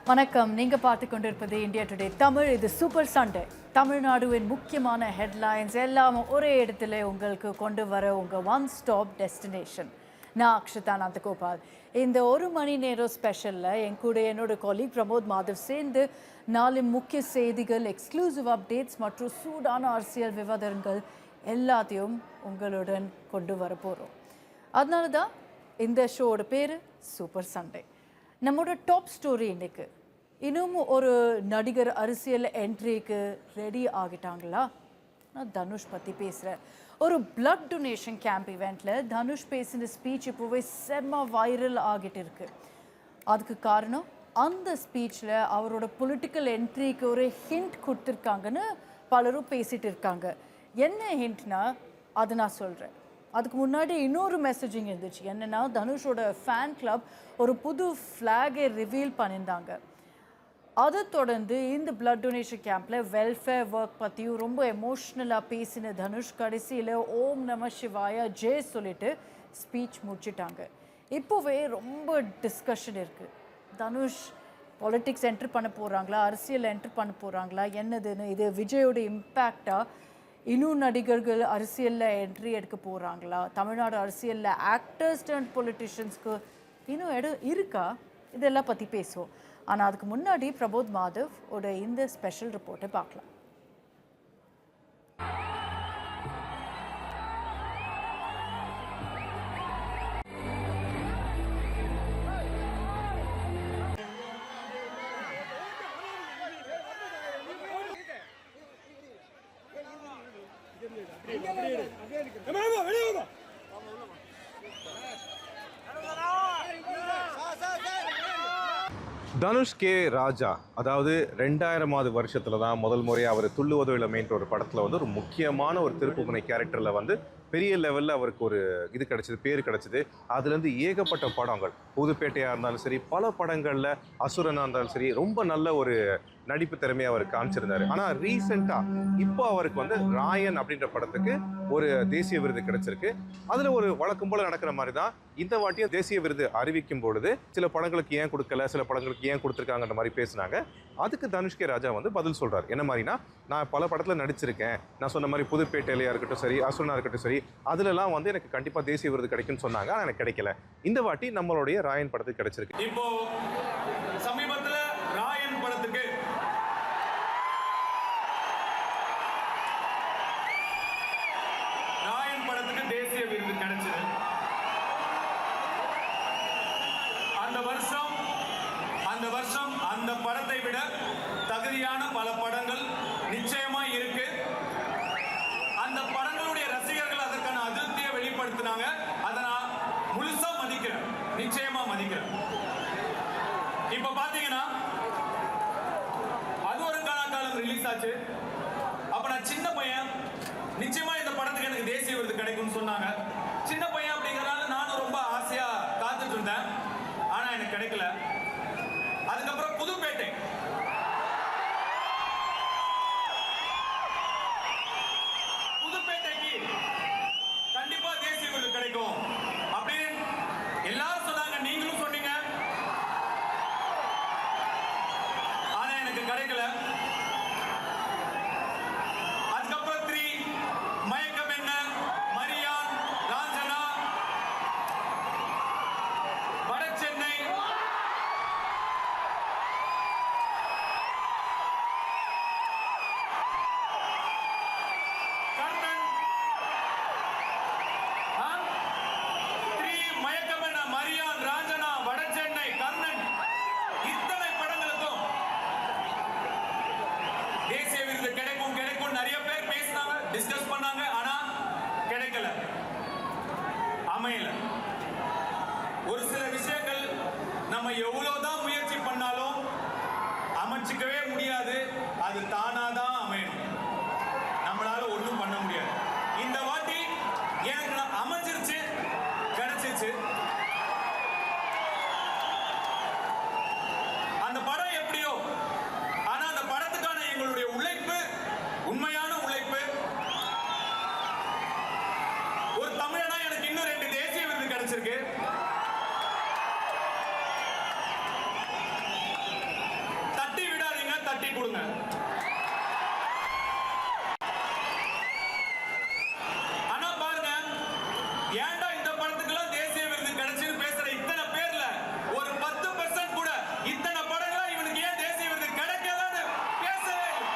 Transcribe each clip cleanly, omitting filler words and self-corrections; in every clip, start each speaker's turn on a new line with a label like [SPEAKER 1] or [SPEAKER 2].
[SPEAKER 1] வணக்கம். நீங்க பார்த்து கொண்டிருப்பது இந்தியா டுடே தமிழ். இது சூப்பர் சண்டே. தமிழ்நாடுவின் முக்கியமான ஹெட்லைன்ஸ் எல்லாம் ஒரே இடத்துல உங்களுக்கு கொண்டு வர உங்கள் ஒன் ஸ்டாப் டெஸ்டினேஷன். நான் அக்ஷதா நந்தகோபால். இந்த ஒரு மணி நேரம் ஸ்பெஷலில் என் கூட என்னோட கொலீக் பிரமோத் மாதவ் சேர்ந்து 4 முக்கிய செய்திகள், எக்ஸ்க்ளூசிவ் அப்டேட்ஸ் மற்றும் சூடான அரசியல் விவாதங்கள் எல்லாத்தையும் உங்களுடன் கொண்டு வர போகிறோம். அதனால தான் இந்த ஷோவோட பேர் சூப்பர் சண்டே. நம்மளோட டாப் ஸ்டோரி இன்னைக்கு, இன்னும் ஒரு நடிகர் அரசியல் என்ட்ரிக்கு ரெடி ஆகிட்டாங்களா? நான் தனுஷ் பற்றி பேசுகிறேன். ஒரு பிளட் டொனேஷன் கேம்ப் இவெண்ட்டில் தனுஷ் பேசின ஸ்பீச் இப்போவே செம்ம வைரல் ஆகிட்டு இருக்கு. அதுக்கு காரணம் அந்த ஸ்பீச்சில் அவரோட பொலிட்டிக்கல் என்ட்ரிக்கு ஒரு ஹிண்ட் கொடுத்துருக்காங்கன்னு பலரும் பேசிகிட்டு இருக்காங்க. என்ன ஹிண்ட்னா அது நான் சொல்கிறேன். அதுக்கு முன்னாடி இன்னொரு மெசேஜிங் இருந்துச்சு. என்னென்னா, தனுஷோட ஃபேன் கிளப் ஒரு புது ஃப்ளாகை ரிவீல் பண்ணியிருந்தாங்க. அதை தொடர்ந்து இந்த பிளட் டொனேஷன் கேம்பில் வெல்ஃபேர் ஒர்க் பற்றியும் ரொம்ப எமோஷ்னலாக பேசின தனுஷ் கடைசியில் ஓம் நம சிவாயா ஜெய் சொல்லிட்டு ஸ்பீச் முடிச்சிட்டாங்க. இப்போவே ரொம்ப டிஸ்கஷன் இருக்குது. தனுஷ் பாலிட்டிக்ஸ் என்ட்ரு பண்ண போகிறாங்களா, அரசியல் என்ட்ரு பண்ண போகிறாங்களா, என்னதுன்னு. இது விஜயோட இம்பேக்டாக இன்னும் நடிகர்கள் அரசியலில் என்ட்ரி எடுக்க போகிறாங்களா, தமிழ்நாடு அரசியலில் ஆக்டர்ஸ் அண்ட் பொலிட்டிஷியன்ஸ்க்கு இன்னும் இடம் இருக்கா, இதெல்லாம் பற்றி பேசுவோம். ஆனால் அதுக்கு முன்னாடி பிரமோத் மாதவ் ஓட இந்த ஸ்பெஷல் ரிப்போர்ட்டை பார்க்கலாம்.
[SPEAKER 2] தனுஷ் கே ராஜா, அதாவது 2000வது வருஷத்துல தான் முதல் முறையாக அவர் துள்ளுவதோ இளமைன்ற ஒரு படத்தில் வந்து ஒரு முக்கியமான ஒரு திருப்புமுனை கேரக்டரில் வந்து பெரிய லெவலில் அவருக்கு ஒரு இது கிடச்சிது, பேர் கிடச்சிது. அதுலேருந்து ஏகப்பட்ட படங்கள், புதுப்பேட்டையாக இருந்தாலும் சரி, பல படங்களில் அசுரனாக இருந்தாலும் சரி, ரொம்ப நல்ல ஒரு நடிப்பு திறமையை அவர் காமிச்சிருந்தாரு. ஆனால் ரீசெண்டாக இப்போ அவருக்கு வந்து ராயன் அப்படின்ற படத்துக்கு ஒரு தேசிய விருது கிடைச்சிருக்கு. அதில் ஒரு வழக்கம் போல் நடக்கிற மாதிரி தான் இந்த வாட்டியும் தேசிய விருது அறிவிக்கும் பொழுது சில படங்களுக்கு ஏன் கொடுக்கல, சில படங்களுக்கு ஏன் கொடுத்துருக்காங்கன்ற மாதிரி பேசினாங்க. அதுக்கு தனுஷ் கே ராஜா வந்து பதில் சொல்கிறார். என்ன மாதிரினா, நான் பல படத்தில் நடிச்சிருக்கேன், நான் சொன்ன மாதிரி புதுப்பேட்டையிலையாக இருக்கட்டும் சரி, அசுரனாக இருக்கட்டும் சரி, அதுலலாம் வந்து எனக்கு கண்டிப்பாக தேசிய விருது கிடைக்கும்னு சொன்னாங்க. ஆனால் எனக்கு கிடைக்கல. இந்த வாட்டி நம்மளுடைய ராயன் படத்துக்கு கிடைச்சிருக்கு.
[SPEAKER 3] இப்போ சமீபத்தில் ராயன் படத்துக்கு தேசிய விருது கிடைச்சது. அந்த வருஷம் அந்த படத்தை விட தகுதியான பல படங்கள் நிச்சயமா இருக்கு. அந்த படங்களுடைய ரசிகர்கள் அதற்கான அதிருப்தியை வெளிப்படுத்தினாங்க. அதை நான் முழுசா மதிக்கிறேன், நிச்சயமா மதிக்கிறேன். இப்ப பாத்தீங்கன்னா, அது ஒரு காலம் ரிலீஸ் ஆச்சு. அப்ப நான் சின்ன பையன், நிச்சயமா இந்த படத்துக்கு எனக்கு தேசிய விருது கிடைக்கும்னு சொன்னாங்க. சின்ன பையன் அப்படிங்கிறனால நானும் ரொம்ப ஆசையா காத்துட்டு இருந்தேன். ஆனா எனக்கு கிடைக்கல. அதுக்கப்புறம் புதுப்பேட்டைக்கு கண்டிப்பா தேசிய விருது கிடைக்கும் அப்படின்னு எல்லாரும் சொன்னாங்க, நீங்களும் சொன்னீங்க. ஆனா எனக்கு கிடைக்கல. டிஸ்கஸ் பண்ணாங்க, ஆனா கிடைக்கல, அமையல. ஒரு சில விஷயங்கள் நம்ம எவ்வளவுதான் முயற்சி பண்ணாலும் அமைச்சிக்கவே முடியாது. அது தானாதான் அமையணும். நம்மளால ஒண்ணும் பண்ண முடியாது. இந்த வாட்டி எனக்கு அமைஞ்சிருச்சு, கிடைச்சிருச்சு. அந்த படம் எப்படியோ, ஆனா அந்த படத்துக்கான எங்களுடைய உழைப்பு, உண்மையான உழைப்பு. ஒரு தமிழனா எனக்கு இன்னும் 2 தேசிய விருது கிடைச்சிருக்கு. கொடுங்க. ஆனா பாருங்க, ஏன்டா இந்த படத்துக்கெல்லாம் தேசிய விருது கிடைச்சுன்னு பேசுற இத்தனை பேர்ல ஒரு 10% கூட இத்தனை படங்களா இவனுக்கு ஏன் தேசிய விருது கிடைக்கலன்னு பேசவே இல்லை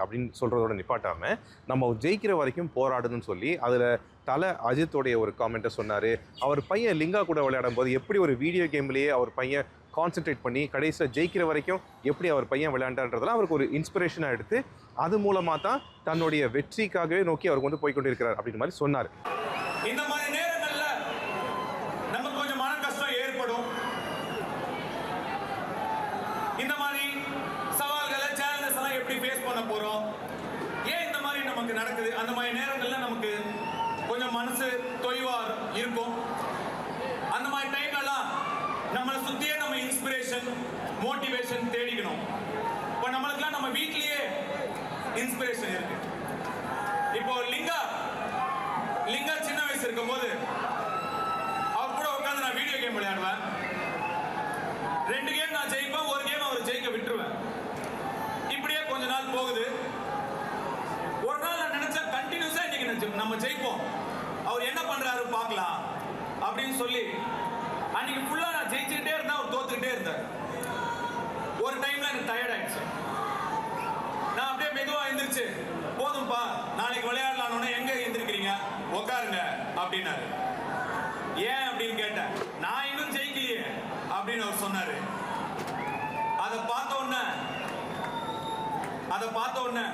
[SPEAKER 2] அப்படின்னு சொல்றதோட நிப்பாட்டாம நம்ம ஜெயிக்கிற வரைக்கும் போராடணும்னு சொல்லி அதுல தல அஜித்தோடைய ஒரு காமெண்ட்டை சொன்னாரு. அவர் பையன் லிங்கா கூட விளையாடும் போது எப்படி ஒரு வீடியோ கேம்லயே அவர் பையன் கான்சென்ட்ரேட் பண்ணி கடைசியில் ஜெயிக்கிற வரைக்கும் எப்படி அவர் பையன் விளையாண்டான்றதெல்லாம் அவருக்கு ஒரு இன்ஸ்பிரேஷனாக எடுத்து அது மூலமாக தான் தன்னுடைய வெற்றிக்காகவே நோக்கி அவருக்கு வந்து போய்கொண்டிருக்கிறார் அப்படின்ற மாதிரி சொன்னார்.
[SPEAKER 3] இந்த மாதிரி நேரங்கள்ல நமக்கு கொஞ்சம் மன கஷ்டம் ஏற்படும். இந்த மாதிரி சவால்களை சேலஞ்சஸ் எல்லாம் எப்படி ஃபேஸ் பண்ண போறோம், ஏன் இந்த மாதிரி நமக்கு நடக்குது, அந்த மாதிரி நேரங்கள்ல நமக்கு கொஞ்சம் மனசு தொய்வா இருக்கும். அந்த மாதிரி டைம்லலாம் நம்மளை சுத்தியே நம்ம இன்ஸ்பிரேஷன் மோட்டிவேஷன் தேடிக்கணும். இப்போ நம்மளுக்குலாம் நம்ம வீட்லயே இன்ஸ்பிரேஷன் இருக்கு. இப்போ லிங்கா சின்ன வயசு இருக்கும்போது அவர் கூட உட்காந்து நான் வீடியோ கேம் விளையாடுவேன். 2 கேம் நான் ஜெயிப்பேன், 1 கேம் அவர் ஜெயிக்க விட்டுருவேன். இப்படியே கொஞ்ச நாள் போகுது. ஒரு நாள் நான் நினைச்சேன் கண்டினியூஸா இன்னைக்கு நம்ம ஜெயிப்போம், அவர் என்ன பண்றாரு பார்க்கலாம் அப்படின்னு சொல்லி அன்னைக்கு ஃபுல்லா நான் ஜெயிச்சுக்கிட்டே இருந்தேன், அவர் தோத்துக்கிட்டே இருந்தார். ஒரு டைம்ல எனக்கு டயர்ட் ஆயிடுச்சு. நான் அப்படியே மெதுவா எந்திரிச்சு, போதும்பா நாளைக்கு விளையாடலான்னு. எங்க எந்திரிக்கிறீங்க, உட்காருங்க அப்படின்னாரு. ஏன் அப்படின்னு கேட்டேன். நான் இன்னும் ஜெயிக்கலையே அப்படின்னு அவர் சொன்னாரு. அதை பார்த்த உடனே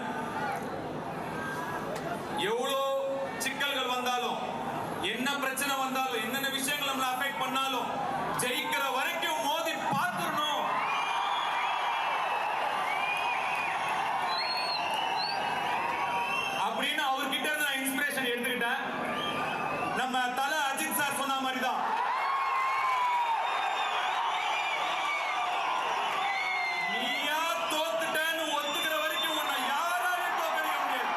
[SPEAKER 3] எவ்வளோ சிக்கல்கள் வந்தாலும், என்ன பிரச்சனை வந்தாலும், என்னென்ன விஷயங்கள் நம்மளை அஃபெக்ட் பண்ணாலும் ஜெயிக்கிற வரைக்கும் மோதி பார்த்துடணும் அப்படின்னு அவர்கிட்ட இருந்து நான் இன்ஸ்பிரேஷன் எடுத்துக்கிட்டேன். நம்ம தல அஜித் சார் சொன்ன மாதிரி தான், நீயா தோத்துட்டேன்னு ஒத்துக்கிற வரைக்கும் உன்னை யாராலையும் தோக்கடிக்க முடியாது.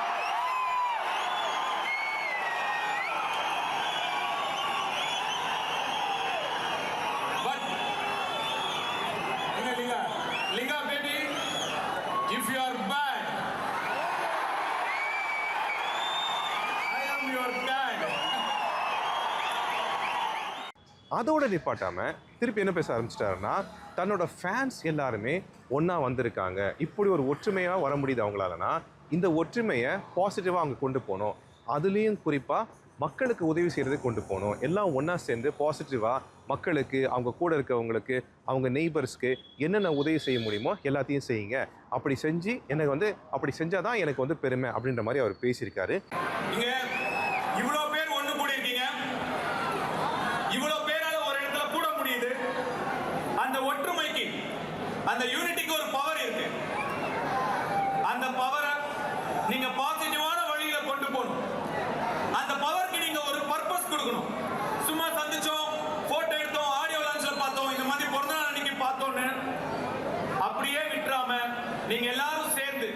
[SPEAKER 3] But Linga baby, if you are bad, I am your dad.
[SPEAKER 2] அதோட நிப்பாட்டாம திருப்பி என்ன பேச ஆரம்பிச்சிட்டாருன்னா, தன்னோட ஃபேன்ஸ் எல்லாருமே ஒன்றா வந்திருக்காங்க, இப்படி ஒரு ஒற்றுமையாக வர முடியுது அவங்களாலனா இந்த ஒற்றுமையை பாசிட்டிவாக அவங்க கொண்டு போகணும், அதுலேயும் குறிப்பாக மக்களுக்கு உதவி செய்கிறதுக்கு கொண்டு போகணும், எல்லாம் ஒன்றா சேர்ந்து பாசிட்டிவாக மக்களுக்கு, அவங்க கூட இருக்கவங்களுக்கு, அவங்க நெய்பர்ஸ்க்கு என்னென்ன உதவி செய்ய முடியுமோ எல்லாத்தையும் செய்யுங்க, அப்படி செஞ்சு எனக்கு வந்து அப்படி செஞ்சால் தான் எனக்கு வந்து பெருமை அப்படின்ற மாதிரி அவர் பேசியிருக்காரு.
[SPEAKER 3] இவ்வளோ பேர் ஒன்று கூடியிருக்கீங்க, இவ்வளோ பேரால ஒரு இடத்துல கூட முடியுது. அந்த ஒற்றுமைக்கு, அந்த யூனிட்டிக்கு ஒரு பவர் இருக்கு. அந்த பவரை நீங்க பாசிட்டிவான வழியில கொண்டு போகணும். அந்த பவருக்கு நீங்க ஒரு பர்பஸ் கொடுக்கணும். சும்மா சந்திச்சோம், போட்டோ எடுத்தோம், ஆடியோ லான்ச்ல பார்த்தோம், இந்த மாதிரி பிறந்தநாள் அன்னைக்கு பார்த்தோன்னு அப்படியே விட்டுறாம நீங்க எல்லாரும் சேர்ந்து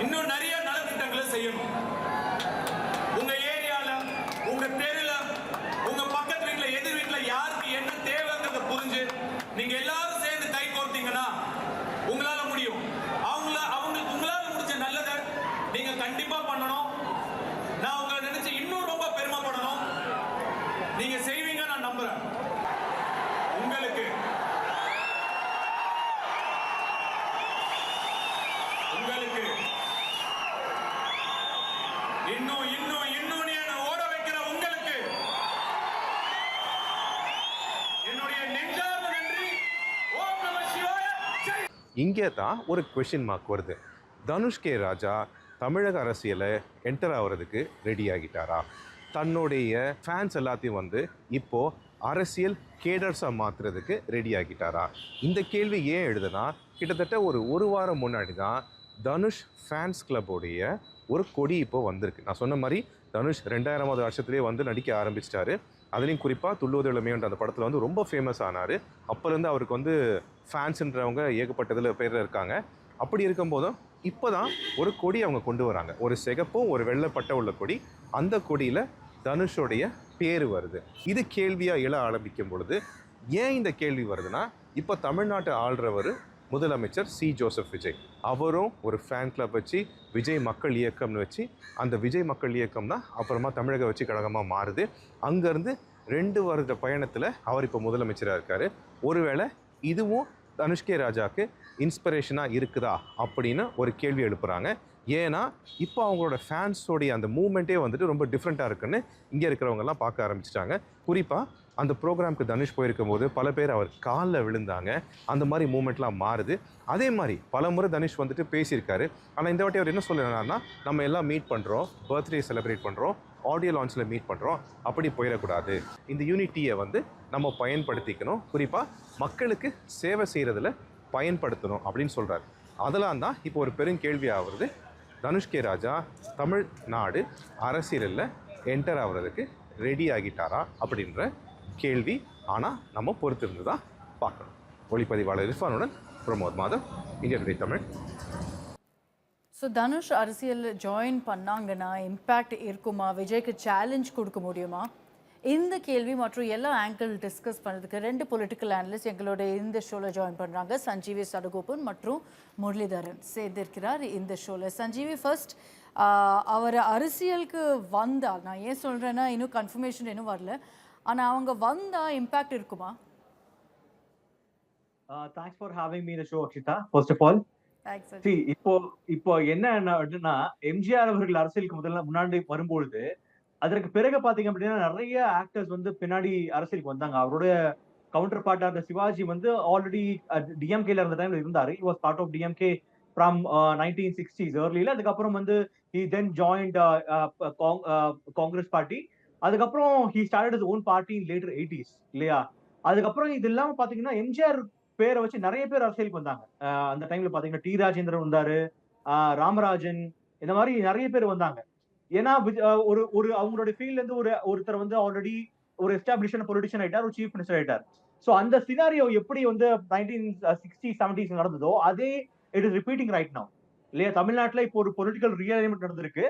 [SPEAKER 3] இன்னும் நிறைய நலத்திட்டங்களை செய்யணும். உங்க ஏரியால, உங்க தெருல, உங்க பக்கத்து வீட்டுல, எதிர் வீட்டுல யாருக்கு என்ன தேவைங்கிறத புரிஞ்சு நீங்க எல்லாரும் சேர்ந்து கை கோர்த்தீங்கன்னா உங்களால முடியும். உங்களால முடிஞ்ச நல்லதை நீங்க கண்டிப்பா பண்ணணும். நான் உங்களை நினைச்சு இன்னும் ரொம்ப பெருமைப்படணும். நீங்க செய்வீங்க நான் நம்புறேன். உங்களுக்கு இன்னும் இன்னும் இன்னும் என்ன ஓட வைக்கிற உங்களுக்கு என்னுடைய நெஞ்சார்ந்த நன்றி. ஓம் நம சிவாய.
[SPEAKER 2] இங்கே தான் ஒரு கொஷின் மார்க் வருது. தனுஷ் கே ராஜா தமிழக அரசியலை என்டர் ஆகிறதுக்கு ரெடி ஆகிட்டாரா? தன்னுடைய ஃபேன்ஸ் எல்லாத்தையும் வந்து இப்போது அரசியல் கேடர்ஸாக மாற்றுறதுக்கு ரெடி ஆகிட்டாரா? இந்த கேள்வி ஏன் எழுதுனா, கிட்டத்தட்ட ஒரு வாரம் முன்னாடி தான் தனுஷ் ஃபேன்ஸ் கிளப்போடைய ஒரு கொடி இப்போ வந்திருக்கு. நான் சொன்ன மாதிரி தனுஷ் 2000வது வருஷத்துலேயே வந்து நடிக்க ஆரம்பிச்சிட்டாரு. அதுலேயும் குறிப்பாக துள்ளுவது இளமைன்ற அந்த படத்தில் வந்து ரொம்ப ஃபேமஸ் ஆனார். அப்போலேருந்து அவருக்கு வந்து ஃபேன்ஸுன்றவங்க ஏகப்பட்டதில் பேர் இருக்காங்க. அப்படி இருக்கும்போதும் இப்போ தான் ஒரு கொடி அவங்க கொண்டு வராங்க, ஒரு சிகப்பும் ஒரு வெள்ளைப்பட்ட உள்ள கொடி. அந்த கொடியில் தனுஷோடைய பேர் வருது. இது கேள்வியாக எழ ஆரம்பிக்கும் பொழுது, ஏன் இந்த கேள்வி வருதுன்னா, இப்போ தமிழ்நாட்டை ஆள்றவர் முதலமைச்சர் சி ஜோசப் விஜய். அவரும் ஒரு ஃபேன் கிளப் வச்சு விஜய் மக்கள் இயக்கம்னு வச்சு, அந்த விஜய் மக்கள் இயக்கம் தான் அப்புறமா தமிழக வெற்றி கழகமாக மாறுது. அங்கேருந்து 2 வருட பயணத்தில் அவர் இப்போ முதலமைச்சராக இருக்கார். ஒருவேளை இதுவும் தனுஷ்கே ராஜாவுக்கு இன்ஸ்பிரேஷனாக இருக்குதா அப்படின்னு ஒரு கேள்வி எழுப்புகிறாங்க. ஏன்னா இப்போ அவங்களோட ஃபேன்ஸோடைய அந்த மூமெண்ட்டே வந்துட்டு ரொம்ப டிஃப்ரெண்ட்டாக இருக்குன்னு இங்கே இருக்கிறவங்கெல்லாம் பார்க்க ஆரம்பிச்சிட்டாங்க. குறிப்பாக அந்த ப்ரோக்ராமுக்கு தனுஷ் போயிருக்கும் போது பல பேர் அவர் காலில் விழுந்தாங்க. அந்த மாதிரி மூமெண்ட்லாம் மாறுது. அதே மாதிரி பல முறை தனுஷ் வந்துட்டு பேசியிருக்காரு. ஆனால் இந்த வாட்டி அவர் என்ன சொல்லுறாருன்னா, நம்ம எல்லாம் மீட் பண்ணுறோம், பர்த்டே செலிப்ரேட் பண்ணுறோம், ஆடியோ லான்ச்சில் மீட் பண்ணுறோம், அப்படி போயிடக்கூடாது. இந்த யூனிட்டியை வந்து நம்ம பயன்படுத்திக்கணும், குறிப்பாக மக்களுக்கு சேவை செய்கிறதுல பயன்படுத்தணும் அப்படின்னு சொல்கிறார். அதெல்லாம் தான் இப்போ ஒரு பெருங்கேள்வி ஆகுறது. தனுஷ்கே ராஜா தமிழ்நாடு அரசியலில் என்டர் ஆகிறதுக்கு ரெடி ஆகிட்டாரா அப்படின்ற கேள்வி. ஆனால் நம்ம பொறுத்திருந்து தான் பார்க்கணும். ஒளிப்பதிவாளர் இர்ஃபானுடன் Pramod Madhav, India today Tamil.
[SPEAKER 1] So Dhanush அரசியல் ஜாயின் பண்ணாங்கன்னா இம்பேக்ட் இருக்குமா? விஜய்க்கு சேலஞ்ச் கொடுக்க முடியுமா? இந்த கேள்வி மற்றும் எல்லா ஆங்கிள் டிஸ்கஸ் பண்ணுறதுக்கு 2 பொலிட்டிக்கல் அனலிஸ்ட் எங்களோட இந்த ஷோவில் ஜாயின் பண்ணுறாங்க. சஞ்சீவி சடகோபன் மற்றும் முரளிதரன் சேர்ந்திருக்கிறார் இந்த ஷோவில். சஞ்சீவி, ஃபர்ஸ்ட் அவர் அரசியலுக்கு வந்தால், நான் ஏன் சொல்கிறேன்னா இன்னும் கன்ஃபர்மேஷன் இன்னும் வரல, ஆனால் அவங்க வந்தால் இம்பேக்ட் இருக்குமா?
[SPEAKER 4] Thanks for having me in the show Akshitha. First of all இப்போ என்ன எம்ஜிஆர் அவர்கள் அரசியலுக்கு முன்னாடி வரும்பொழுது, அதற்கு பிறகு பாத்தீங்க அப்படின்னா நிறைய ஆக்டர்ஸ் வந்து பின்னாடி அரசியலுக்கு வந்தாங்க. அவருடைய கவுண்டர் பார்ட்டா இருந்த சிவாஜி வந்து ஆல்ரெடி டிஎம்கேல இருந்த டைம்ல இருந்தாரு. He was part of DMK from 1960s ஏர்லியில. அதுக்கப்புறம் வந்து he then joined Congress party. அதுக்கப்புறம் he started his own party in later 80s இல்லையா. அதுக்கப்புறம் இது இல்லாம பாத்தீங்கன்னா எம்ஜிஆர் பேரை வச்சு நிறைய பேர் அரசியலுக்கு வந்தாங்க. அந்த டைம்ல பாத்தீங்கன்னா டி ராஜேந்திரன் வந்தாரு, ராமராஜன், இந்த மாதிரி நிறைய பேர் வந்தாங்க. ஏன்னா ஒரு அவங்களுடைய ஃபீல்ட்ல இருந்து ஒருத்தர் வந்து ஆல்ரெடி ஒரு எஸ்டாப்ளிஷ்ட் பொலிட்டிஷியன் ஆயிட்டார், ஒரு சீஃப் மினிஸ்டர் ஆயிட்டார். சோ அந்த சினாரியோ எப்படி வந்து 1960s 70s நடந்ததோ அதே it is repeating right now இல்லையா. தமிழ்நாட்டுல இப்போ ஒரு பொலிட்டிக்கல் ரியலைன்மெண்ட் நடந்திருக்கு.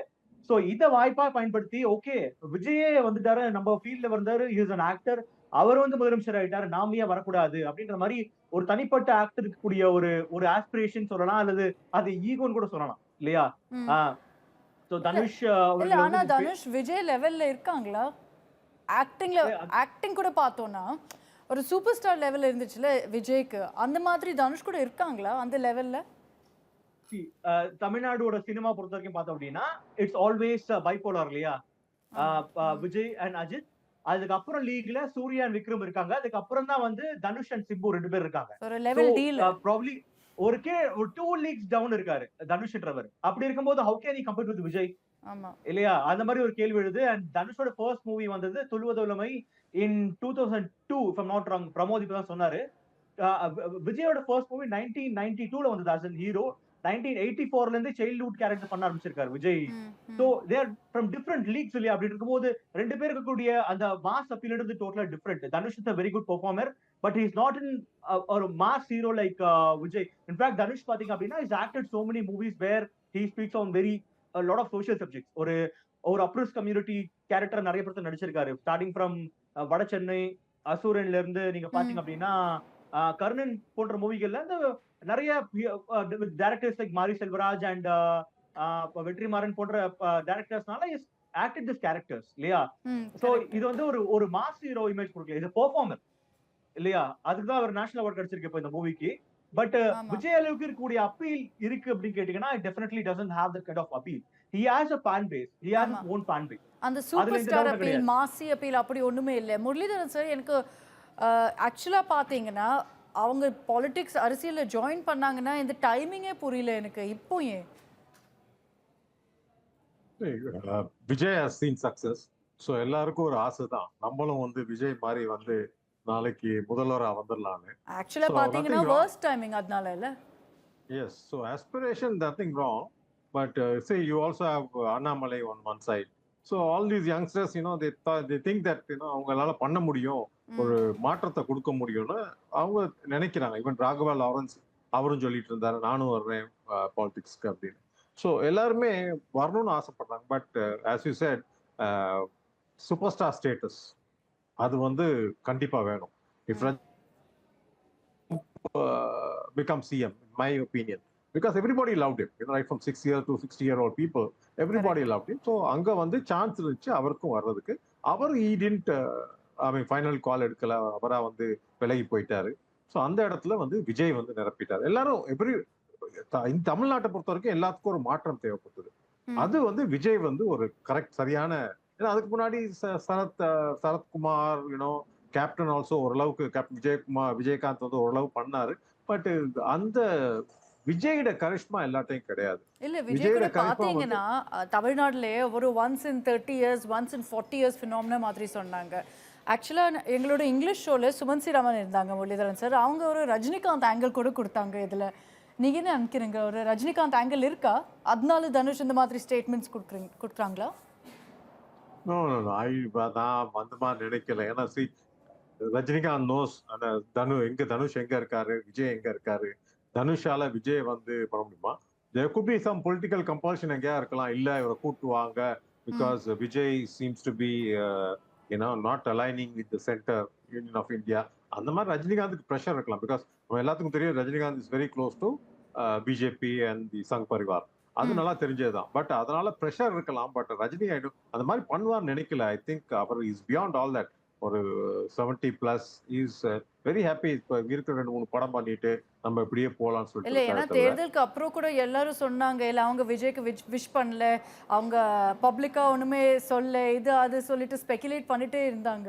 [SPEAKER 4] சோ இதை வாய்ப்பா பயன்படுத்தி ஓகே விஜயே வந்துட்டாரு, நம்ம ஃபீல்ட்ல வந்தாரு, இஸ் அன் ஆக்டர், அவர் வந்து முதலமைச்சர் ஆயிட்டாரு, நாம ஏன் வரக்கூடாது அப்படின்ற மாதிரி ஒரு தனிப்பட்ட ஆக்டருக்கு கூடிய ஒரு ஆஸ்பிரேஷன் சொல்லலாம், அல்லது அது ஈகோன்னு கூட சொல்லலாம் இல்லையா. தனுஷ்
[SPEAKER 1] இல்ல, ஆனா தனுஷ் விஜய் லெவல்ல இருக்காங்களா? ஆக்டிங் கூட பார்த்தோம்னா ஒரு சூப்பர் ஸ்டார் லெவல்ல இருந்துச்சுல விஜய்க்கு, அந்த மாதிரி தனுஷ் கூட இருக்காங்களா அந்த லெவல்ல?
[SPEAKER 4] தமிழ்நாடோட சினிமா பொறுத்த வரைக்கும் பார்த்தோம் அப்படின்னா இட்ஸ் ஆல்வேஸ் பைபோலார் இல்லையா. விஜய் அண்ட் அஜித், அதுக்கப்புறம் லீக்ல சூர்யா அண்ட் விக்ரம் இருக்காங்க, அதுக்கப்புறம் தான் வந்து தனுஷ் அண்ட் சிம்பு 2 பேர் இருக்காங்க.
[SPEAKER 1] ஒரு லெவல் டீல்
[SPEAKER 4] ப்ராபபிலி ஒரு 2 லீக்ஸ் டவுன் இருக்காரு தனுஷ்ன்றவர். அப்படி இருக்கும்போது how can he compare with Vijay?
[SPEAKER 1] ஆமா
[SPEAKER 4] இல்லையா. அந்த மாதிரி ஒரு கேள்வி எழுது. அண்ட் தனுஷோட ஃபர்ஸ்ட் மூவி வந்தது துள்ளுவதோலமை இன் 2002 if I'm not wrong. Pramod இப்பதான் சொன்னாரு. விஜயோட ஃபர்ஸ்ட் மூவி 1992ல வந்தது as a ஹீரோ. 1984ல இருந்து சைல்ட்ஹுட் கேரக்டர் பண்ண ஆரம்பிச்சிருக்காரு Vijay. So they are from different leagues இல்லையா. அப்படி இருக்கும்போது 2 பேருக்கு கூடிய அந்த மாஸ் அப்பீல் இருந்து டோட்டலா different. Dhanush is a very good performer but he is not in ஒரு mass hero like Vijay. In fact Dhanush பாத்தீங்க அப்படின்னா is acted so many movies where he speaks on very a lot of social subjects. ஒரு அப்ரூஸ் community character நிறைய பேர் நடிச்சிருக்காரு. Starting from வட சென்னை, அசூரன்ல இருந்து நீங்க பாத்தீங்க அப்படின்னா கர்ணன் போன்ற மூவிகள்ல இந்த நிறைய டைரக்டர்ஸ் லைக் மாரி செல்வராஜ் அண்ட் வெற்றிமாறன் போன்ற டைரக்டர்ஸ்னால இஸ் ஆக்டட் திஸ் கேரக்டர்ஸ் இல்லையா. சோ இது வந்து ஒரு மாஸ் ஹீரோ இமேஜ் கொடுக்கல, இது பெர்ஃபார்மர் இல்லையா. அதுக்கு தான் அவர் நேஷனல் அவார்ட் கிடைச்சிருக்கு இப்போ இந்த மூவிக்கு. பட் விஜய் அளவுக்கு இருக்கக்கூடிய அப்பீல் இருக்கு அப்படின்னு கேட்டீங்கன்னா it definitely doesn't have that kind of appeal. He has a fan base, he has his own fan base.
[SPEAKER 1] அந்த சூப்பர் ஸ்டார் அப்பீல், மாசி அப்பீல் அப்படி ஒண்ணுமே இல்லை. முரளிதரன் சார், எனக்கு ஆக்சுவலா பாத்தீங்கன்னா அவங்க பாலிடிக்ஸ் அரசியல்ல ஜாயின் பண்ணாங்கன்னா இந்த டைமிங்கே புரியல எனக்கு. இப்போ ஏன்
[SPEAKER 5] Vijay has seen success, so எல்லாருக்கும் ஒரு ஆசை தான் நம்மளும் வந்து விஜய் மாதிரி வந்து நாளைக்கு முதல்வரா வந்துடலாம்னு.
[SPEAKER 1] ஆக்சுவலா பாத்தீங்கன்னா worst timing அதனால இல்ல.
[SPEAKER 5] Yes, so aspiration, nothing wrong, but say you also have Annamalai on one side. So all these youngsters, you know, they think that, you know, அவங்களால பண்ண முடியும், ஒரு மாற்றத்தை கொடுக்க முடியும்னு அவங்க நினைக்கிறாங்க. ஈவன் ராகவா லாரன்ஸ் அவரும் சொல்லிட்டு இருந்தாரு, நானும் வர்றேன் பாலிடிக்ஸ்க்கு அப்படின்னு. ஸோ எல்லாருமே வரணும்னு ஆசைப்படுறாங்க. But as you said, super star status அது வந்து கண்டிப்பா வேணும். If become CM, in my opinion. Because everybody loved him, right from 6 year to 60-year-old people, everybody loved him. So அங்க வந்து சான்ஸ் இருந்துச்சு அவருக்கும் வர்றதுக்கு. அவர் he didn't ஃபைனல் கால் எடுக்கல, அவரா வந்து விலகி போயிட்டாரு. ஸோ அந்த இடத்துல வந்து விஜய் வந்து நிரப்பிட்டார். எல்லாரும் தமிழ்நாட்டை பொறுத்த வரைக்கும் எல்லாத்துக்கும் ஒரு மாற்றம் தேவைப்பட்டது. அது வந்து விஜய் வந்து ஒரு கரெக்ட் சரியான, ஏன்னா அதுக்கு முன்னாடி சரத்குமார் கேப்டன் ஆல்சோ ஓரளவுக்கு கேப்டன் விஜயகாந்த் வந்து ஓரளவு பண்ணாரு. பட் அந்த விஜயோட கரிஷ்மா எல்லாத்தையும் கிடையாது.
[SPEAKER 1] இல்ல விஜய் கூட பாத்தீங்கன்னா தமிழ்நாட்டிலே ஒரு once in 30 years once in 40 years phenomena மாதிரி சொன்னாங்க. ஆக்சுவலாக எங்களோட இங்கிலீஷ் ஷோவில் சுமன் ஸ்ரீராமன் இருந்தாங்க, முரளிதரன் சார். அவங்க ஒரு ரஜினிகாந்த் ஆங்கிள் கூட கொடுத்தாங்க. இதில் நீங்கள் என்ன நினைக்கிறீங்க, ஒரு ரஜினிகாந்த் ஆங்கிள் இருக்கா? அதனால தனுஷ் இந்த மாதிரி ஸ்டேட்மெண்ட்ஸ் கொடுக்குறாங்களா?
[SPEAKER 5] நான் அந்த மாதிரி நினைக்கல. ஏன்னா ரஜினிகாந்த் நோஸ் தனுஷ் எங்க இருக்காரு, விஜய் எங்க இருக்காரு, தனுஷால விஜய் வந்து பண்ண முடியுமா? there could be some political compulsion எங்கேயா இருக்கலாம், இல்ல இவரை கூட்டுவாங்க because Vijay seems to be not aligning with the center union of India. அந்த மாதிரி ரஜினிகாந்துக்கு ப்ரெஷர் இருக்கலாம். பிகாஸ் எல்லாத்துக்கும் தெரியும் Rajinikanth is very close to BJP and the Sangh Parivar. அது நல்லா தெரிஞ்சதுதான். பட் அதனால ப்ரெஷர் இருக்கலாம். பட் ரஜினி அந்த மாதிரி பண்ணுவார்னு நினைக்கல. ஐ திங்க் அவர் இஸ் பியாண்ட் ஆல் தட். ஒரு 70+ இஸ் வெரி ஹாப்பி. இப்போ இருக்கிற 2-3 படம் பண்ணிட்டு நம்ம இப்படியே போலாம்னு சொல்லிட்டு.
[SPEAKER 1] இல்ல ஏன்னா தேர்தலுக்கு அப்புறம் கூட எல்லாரும் சொன்னாங்க, இல்ல அவங்க விஜய்க்கு விஷ் பண்ணல, அவங்க பப்ளிக்கா ஒண்ணுமே சொல்ல, இது அது சொல்லிட்டு ஸ்பெகுலேட் பண்ணிட்டே இருந்தாங்க.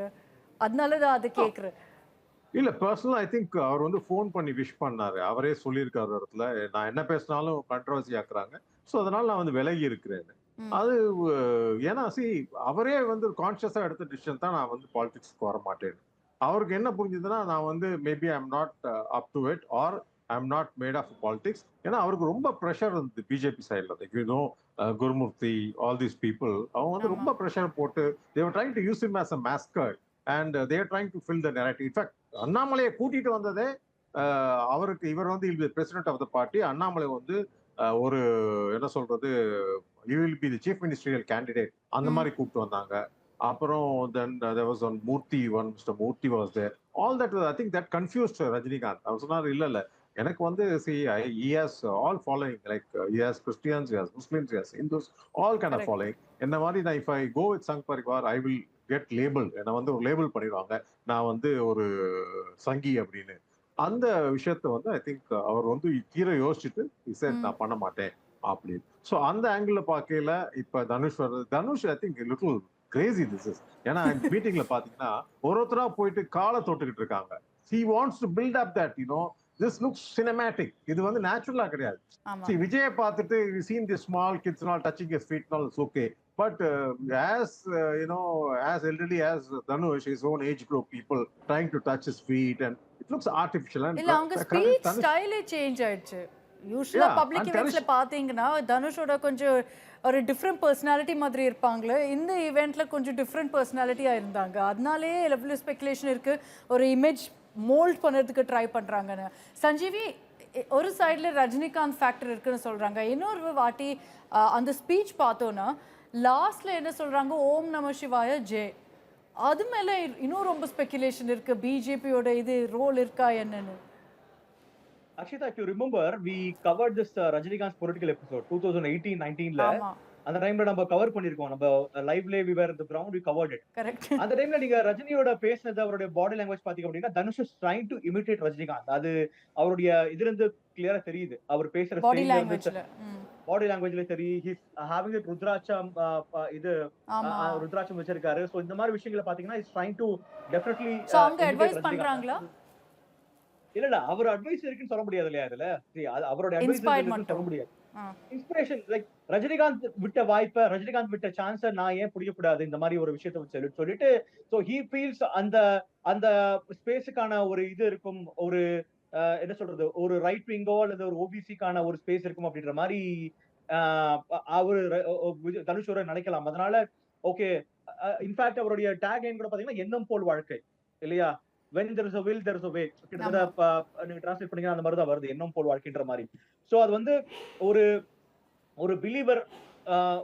[SPEAKER 1] அதனாலதான் அது கேக்குறேன்.
[SPEAKER 5] இல்ல பர்சனலா ஐ திங்க் அவர் வந்து ஃபோன் பண்ணி விஷ் பண்ணாரு. அவரே சொல்லியிருக்காரு இடத்துல, நான் என்ன பேசினாலும் கண்ட்ரோவர்சி ஆக்குறாங்க, ஸோ அதனால நான் வந்து விலகி இருக்கிறேன். அது ஏன்னா அவரே வந்து கான்சியஸா எடுத்த டிசிஷன் தான், நான் வந்து பாலிடிக்ஸ்க்கு வர மாட்டேன். அவருக்கு என்ன புரிஞ்சதுன்னா, நான் வந்து maybe I am not up to it or I am not made of politics. ஏன்னா அவருக்கு ரொம்ப ப்ரெஷர் இருந்தது பிஜேபி சைட்ல. குருமூர்த்தி, ஆல் தீஸ் பீப்புள், அவங்க வந்து ரொம்ப ப்ரெஷர் போட்டு they were trying to use him as a mascot and they are trying to fill the narrative. In fact, அண்ணாமலையை கூட்டிட்டு வந்ததே அவருக்கு, இவர் வந்து president of the party, Annamalai வந்து ஒரு என்ன சொல்றது, you will be the chief ministerial candidate அந்த மாதிரி கூப்பிட்டு வந்தாங்க. அப்புறம் then there was one Mr. Murthy was there. All that was, I think that confused Rajinikanth. அவர் சொன்னார், இல்ல எனக்கு வந்து he has all following, like he has Christians, he has Muslims, he has Hindus, all kind of following. என்ன மாதிரி நான் if I go with Sangh Parivar, I will get labeled. என்ன வந்து ஒரு லேபிள் பண்ணிடுவாங்க, நான் வந்து ஒரு சங்கி அப்படின்னு. அந்த விஷயத்த வந்து ஐ திங்க் அவர் வந்து கீரை யோசிச்சுட்டு நான் பண்ண மாட்டேன் அப்படின்னு. ஸோ அந்த ஆங்கிள் பார்க்கல. இப்ப Dhanush I think little Crazy this is. ஏன்னா மீட்டிங்ல பாத்தீங்கன்னா ஒருத்தரா போயிட்டு காலை தொட்டுக்கிட்டு இருக்காங்க. he wants to build up that this looks cinematic. இது வந்து நேச்சுரலா கிடையாது. விஜயை பார்த்துட்டு you seen the small kids and all touching his feet and all, it's okay. But as as elderly as Dhanush, his own age group people trying to touch his feet, and it looks artificial. And
[SPEAKER 1] இல்ல அவங்க speech ஸ்டைலே change ஆயிடுச்சு. யூசுவலா public ஈவென்ட்ஸ்ல பாத்தீங்கன்னா தனுஷோட கொஞ்சம் ஒரு different personality மாதிரி இருப்பாங்களே, இந்த ஈவெண்ட்ல கொஞ்சம் டிஃப்ரெண்ட் பர்சனாலிட்டியா இருந்தாங்க. அதனாலேயே லெவல் ஸ்பெகுலேஷன் இருக்கு, ஒரு இமேஜ் மோல்ட் பண்ணுறதுக்கு ட்ரை பண்ணுறாங்கன்னு. சஞ்சீவி, ஒரு சைடில் ரஜினிகாந்த் ஃபேக்டர் இருக்குன்னு சொல்கிறாங்க, இன்னொரு வாட்டி அந்த ஸ்பீச் பார்த்தோன்னா லாஸ்ட்டில் என்ன சொல்கிறாங்க, ஓம் நம சிவாய ஜே. அது மேலே இன்னும் ரொம்ப ஸ்பெகுலேஷன் இருக்குது, பிஜேபியோட இது ரோல் இருக்கா என்னன்னு.
[SPEAKER 4] Akshita, if you remember, we covered this Rajinikanth political episode 2018-19ல. அந்த டைம்ல நம்ம கவர் பண்ணிருக்கோம். நம்ம லைவ்ல we were on the ground, we covered it.
[SPEAKER 1] Correct.
[SPEAKER 4] அந்த டைம்ல நீங்க ரஜினியோட பேசினது, அவருடைய பாடி லாங்குவேஜ் பாத்தீங்க அப்படின்னா, Dhanush is trying to imitate Rajinikanth. அது அவருடைய இதுல இருந்து கிளியரா தெரியுது. அவர் பேசுற
[SPEAKER 1] பாடி லாங்குவேஜ்ல
[SPEAKER 4] தெரியும். he's having it ருத்ராட்சம், இது ருத்ராட்சம் வச்சிருக்காரு. சோ இந்த மாதிரி விஷயங்களை பாத்தீங்கன்னா he's trying to definitely
[SPEAKER 1] அவங்க அட்வைஸ் பண்றாங்களா?
[SPEAKER 4] இல்ல அவர் அட்வைஸ் இருக்குன்னு சொல்ல முடியாது இல்லையா? அதுல அவரோட அட்வைஸ் சொல்ல முடியாது. இன்ஸ்பிரேஷன், லைக் ரஜினிகாந்த் விட்ட வாய்ப்பை, ரஜினிகாந்த் விட்ட சான்ஸை நான் ஏன் பிடிக்கக்கூடாது இந்த மாதிரி ஒரு விஷயத்தை சொல்லிட்டு சோ ஹீ ஃபீல்ஸ் அந்த ஸ்பேஸுக்கான ஒரு இது இருக்கும், ஒரு என்ன சொல்றது, ஒரு ரைட் விங்கோ அல்லது ஒரு ஓபிசிக்கான ஒரு ஸ்பேஸ் இருக்கும் அப்படின்ற மாதிரி அவரு தனுஷோட நினைக்கலாம். அதனால ஓகே, இன்ஃபேக்ட் அவருடைய டேக் லைன் கூட பாத்தீங்கன்னா எண்ணம் போல் வாழ்க்கை இல்லையா? when there is a will there is a way. கிட்டத்தட்ட நீங்க டிரான்ஸ்லேட் பண்ணீங்கன்னா அந்த மாதிரி தான் வருது, எண்ணம் போல் வாழ்க்கைன்ற மாதிரி. சோ அது வந்து ஒரு பிலீவர்,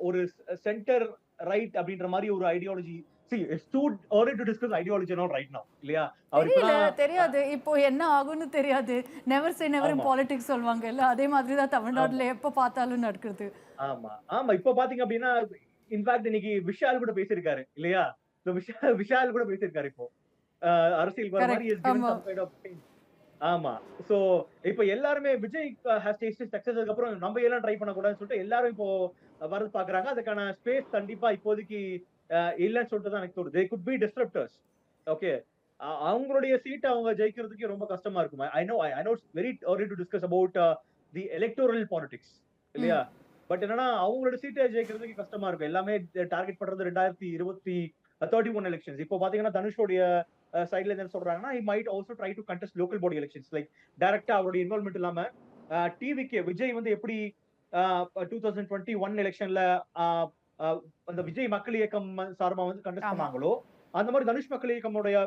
[SPEAKER 4] ஒரு சென்டர் ரைட் அப்படின்ற மாதிரி ஒரு ideology see it's too early to discuss ideology and all right now இல்லையா அவர்
[SPEAKER 1] தெரியல
[SPEAKER 4] இப்பதான்
[SPEAKER 1] தெரியாது இப்போ என்ன ஆகும்னு தெரியாது. நெவர் சே நெவர் இன்
[SPEAKER 4] ஆமா.
[SPEAKER 1] பாலிடிக்ஸ் சொல்லுவாங்க இல்ல, அதே மாதிரி தான் தமிழ்நாட்டுல எப்ப பார்த்தாலும் நடக்குது.
[SPEAKER 4] ஆமா ஆமா இப்போ பாத்தீங்க அப்படின்னா இன்ஃபேக்ட் இன்னைக்கு விஷால் கூட பேசியிருக்காரு இல்லையா So, விஷால் கூட பேசியிருக்காரு இப்போ அரசியல் வர மாதிரி
[SPEAKER 1] Correct.
[SPEAKER 4] is given
[SPEAKER 1] ஆமா.
[SPEAKER 4] some kind of thing. ஆமா சோ இப்போ எல்லாருமே விஜய் ஹேஸ் டேஸ்டட் சக்சஸ்க்கு அப்புறம் நம்ம எல்லாம் ட்ரை பண்ண கூடாதுன்னு சொல்லிட்டு எல்லாரும் இப்போ வரது பாக்குறாங்க. அதுக்கான ஸ்பேஸ் கண்டிப்பா இப்போதைக்கு இல்லைன்னு சொல்லிட்டு தான் எனக்கு தோணுது. they could be disruptors. Okay அவங்களுடைய சீட் அவங்க ஜெயிக்கிறதுக்கு ரொம்ப கஷ்டமா இருக்கும். I know it's very early to discuss about the electoral politics இல்லையா பட் என்னன்னா அவங்களோட சீட்டை ஜெயிக்கிறதுக்கு கஷ்டமா இருக்கும். எல்லாமே டார்கெட் பண்றது 2031 எலெக்ஷன்ஸ். இப்போ பாத்தீங்கன்னா தனுஷோடைய சைட்ல என்ன சொல்றாங்கன்னா he might also try to contest local body elections like டைரக்டா அவருடைய இன்வால்வ்மென்ட் இல்லாம டிவிக்கு விஜய் வந்து எப்படி 2021 எலெக்ஷன்ல அந்த விஜய் மக்கள் இயக்கம் சார்பா வந்து கண்டெஸ்ட்
[SPEAKER 1] ஆமா.
[SPEAKER 4] பண்ணாங்களோ அந்த மாதிரி தனுஷ் மக்கள் இயக்கமுடைய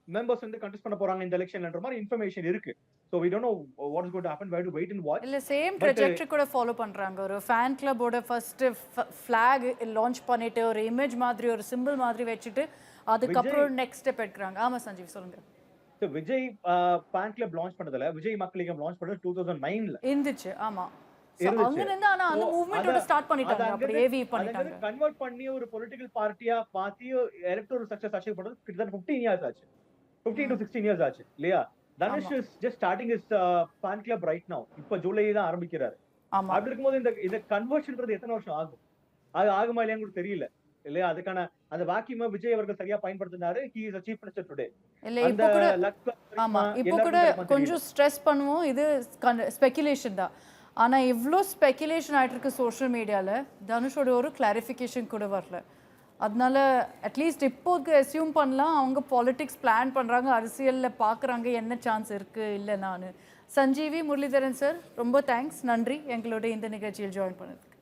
[SPEAKER 4] மெம்பர்ஸ் வந்து கண்டெஸ்ட் பண்ண போறாங்க இந்த எலெக்ஷன்ன்ற மாதிரி இன்ஃபர்மேஷன் இருக்கு. So we don't know what is going to happen. We have to wait and watch.
[SPEAKER 1] இல்ல சேம்
[SPEAKER 4] But,
[SPEAKER 1] ட்ரெஜெக்டரி கூட ஃபாலோ பண்றாங்க. ஒரு ஃபேன் கிளப்போட ஃபர்ஸ்ட் ஃபிளாக் லான்ச் பண்ணிட்டு ஒரு இமேஜ் மாதிரி ஒரு சிம்பிள் மாதிரி வச்சுட்டு அதுக்கப்புறம் நெக்ஸ்ட் ஸ்டெப் எடுக்கறாங்க. ஆமா சஞ்சீவ் சொல்லுங்க.
[SPEAKER 4] So Vijay fan club launch பண்ணதுல விஜய் மக்கள் இயக்கம் லான்ச் பண்ணது 2009ல
[SPEAKER 1] இருந்துச்சு. ஆமா. So,
[SPEAKER 4] இருந்துச்சு.
[SPEAKER 1] அங்க இருந்து ஆனா அந்த
[SPEAKER 4] So,
[SPEAKER 1] மூவ்மெண்டோட ஸ்டார்ட் பண்ணிட்டாங்க.
[SPEAKER 4] அத
[SPEAKER 1] அப்படி ஏவி பண்ணிட்டாங்க.
[SPEAKER 4] கன்வெர்ட் பண்ணி ஒரு பொலிட்டிக்கல் பார்ட்டியா மாத்தி எலக்டோரல் சக்சஸ் அச்சீவ் பண்றது கிட்டத்தட்ட 15 இயர்ஸ் ஆச்சு. 15 to 16 இயர்ஸ் ஆச்சு இல்லையா? Dhanush is just starting is fan club right now. இப்போ ஜூலை தான் ஆரம்பிக்கிறாரு.
[SPEAKER 1] ஆமா.
[SPEAKER 4] அப்படி இருக்கும்போது இந்த கன்வர்ஷன்ன்றது எத்தனை வருஷம் ஆகும்? அது ஆகுமா இல்லையான்னு கூட தெரியல இல்லையா? அதுக்கான அந்த வாக்கியமா விஜய் அவர்கள் சரியா பயன்படுத்தினாரு. He is a chief minister today.
[SPEAKER 1] இல்ல இப்போ கூட ஆமா இப்போ கூட கொஞ்சம் ஸ்ட்ரெஸ் பண்ணுவோம். இது ஸ்பெகுலேஷன் தான். ஆனா இவ்ளோ ஸ்பெகுலேஷன் ஆயிட்டு இருக்கு சோஷியல் மீடியால. தனுஷோட ஒரு கிளாரிஃபிகேஷன் கூட வரல. அதனால அட்லீஸ்ட் இப்போக்கு அசியூம் பண்ணலாம் அவங்க பாலிடிக்ஸ் பிளான் பண்றாங்க, அரசியல்ல பாக்குறாங்க என்ன சான்ஸ் இருக்கு இல்ல. நான் சஞ்சீவி முரளிதரன் சார் ரொம்ப தேங்க்ஸ், நன்றி எங்களோட இந்த நிகழ்ச்சியில் ஜாயின் பண்ணதுக்கு.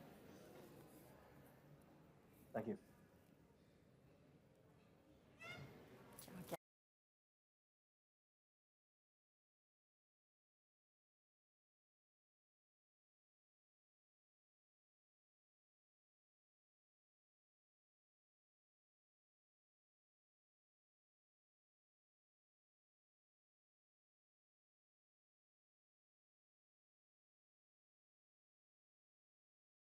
[SPEAKER 4] Thank you.